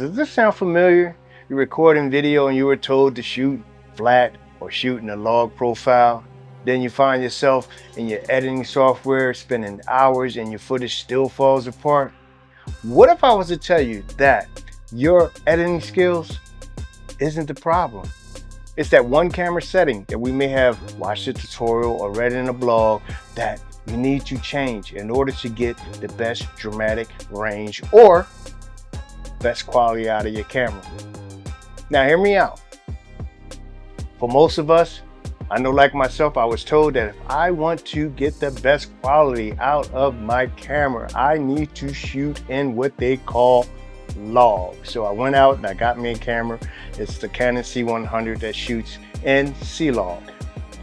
Does this sound familiar? You're recording video and you were told to shoot flat or shoot in a log profile. Then you find yourself in your editing software spending hours and your footage still falls apart. What if I was to tell you that your editing skills isn't the problem? It's that one camera setting that we may have watched a tutorial or read in a blog that you need to change in order to get the best dramatic range or best quality out of your camera. Now hear me out. For most of us, I know like myself, I was told that if I want to get the best quality out of my camera, I need to shoot in what they call log. So I went out and I got me a camera. It's the Canon C100 that shoots in C-Log.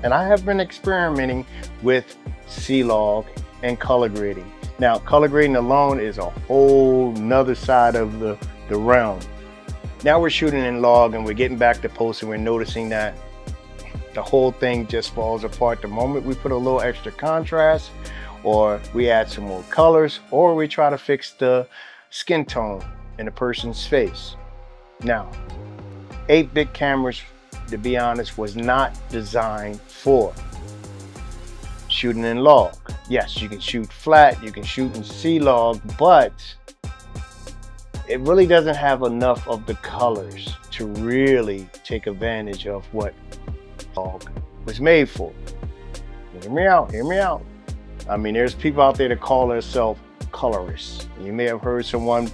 And I have been experimenting with C-Log and color grading. Now, color grading alone is a whole nother side of the realm. Now we're shooting in log and we're getting back to post and we're noticing that the whole thing just falls apart the moment we put a little extra contrast, or we add some more colors, or we try to fix the skin tone in a person's face. Now, 8-bit cameras, to be honest, was not designed for shooting in log. Yes, you can shoot flat, you can shoot in C-Log, but it really doesn't have enough of the colors to really take advantage of what log was made for. Hear me out, hear me out. I mean, there's people out there that call themselves colorists. You may have heard someone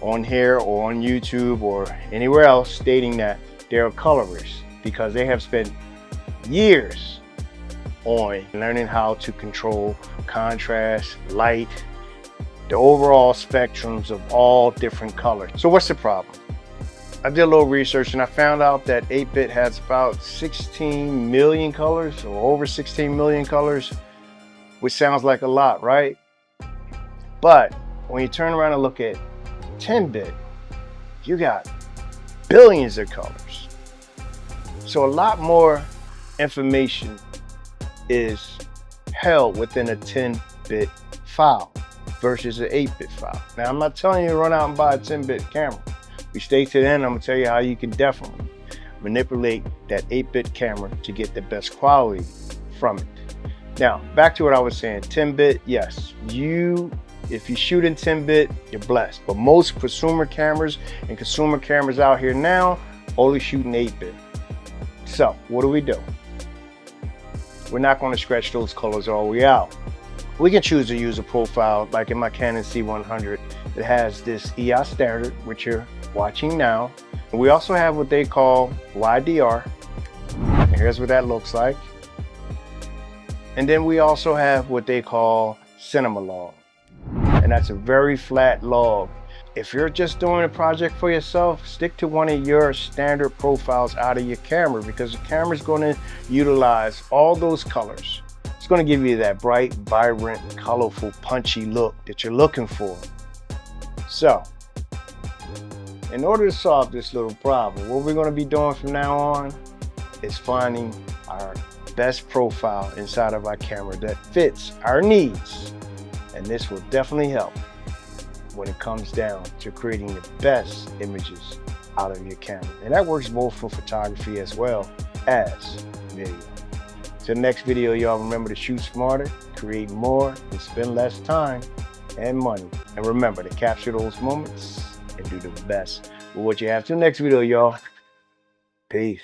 on here or on YouTube or anywhere else stating that they're a colorist because they have spent years on learning how to control contrast, light, the overall spectrums of all different colors. So what's the problem? I did a little research and I found out that 8-bit has about 16 million colors or over 16 million colors, which sounds like a lot, right? But when you turn around and look at 10-bit, you got billions of colors. So a lot more information is held within a 10-bit file versus an 8-bit file. Now, I'm not telling you to run out and buy a 10-bit camera. We stay to the end, I'm gonna tell you how you can definitely manipulate that 8-bit camera to get the best quality from it. Now, back to what I was saying, 10-bit, yes, if you shoot in 10-bit, you're blessed. But most prosumer cameras and consumer cameras out here now only shoot in 8-bit. So, what do? We're not gonna stretch those colors all the way out. We can choose to use a profile, like in my Canon C100, that has this EOS standard, which you're watching now. And we also have what they call YDR. And here's what that looks like. And then we also have what they call cinema log. And that's a very flat log. If you're just doing a project for yourself, stick to one of your standard profiles out of your camera, because the camera is going to utilize all those colors. It's going to give you that bright, vibrant, colorful, punchy look that you're looking for. So, in order to solve this little problem, what we're going to be doing from now on is finding our best profile inside of our camera that fits our needs. And this will definitely help when it comes down to creating the best images out of your camera. And that works both for photography as well as video. Till the next video, y'all remember to shoot smarter, create more, and spend less time and money. And remember to capture those moments and do the best with what you have. Till the next video, y'all. Peace.